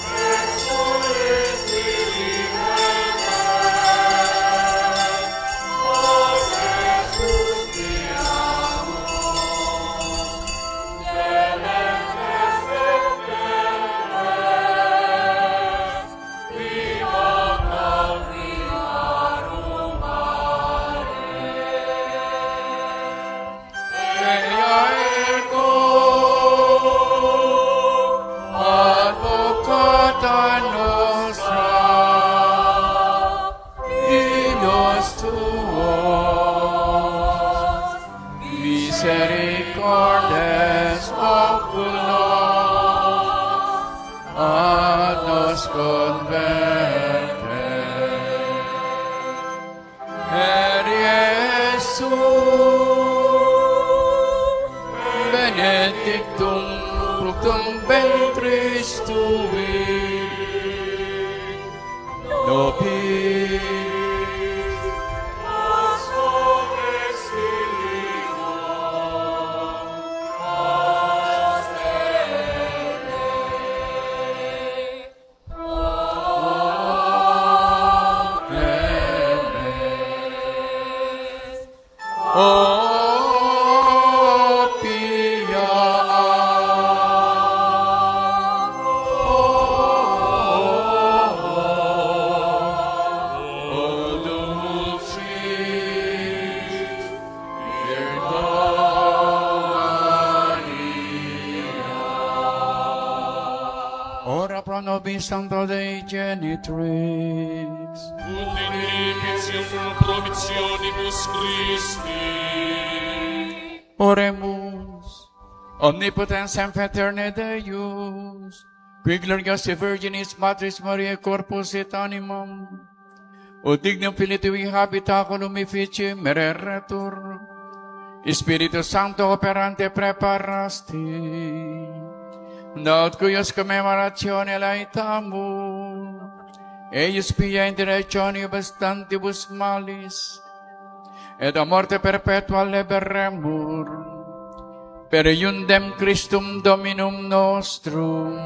et solis Advocata nostra, Dios tuos, misericordes oculos, ad nos converte. Per Jesús, benedictum fructum ventris tui, nobis homes filio, O Santo Dei Genitrix. Ut benedictio promissionibus Christi. Oremus. Omnipotens sempiterne Deus, qui gloriosi Virginis Matris Mariae corpus et animam, ut dignum filitui habitaculum effici mereretur, Spiritus Sancto operante preparasti, naut cuius commemoratione laetamu, eius pia indirectionibus tantibus malis, et a morte perpetua liberemur, per iundem Christum Dominum nostrum.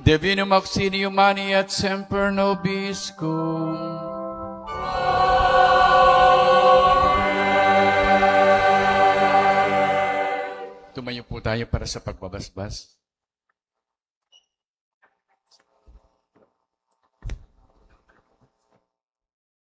Divinum auxilium mani et semper nobiscum. Tumayo po tayo para sa pagbabasbas.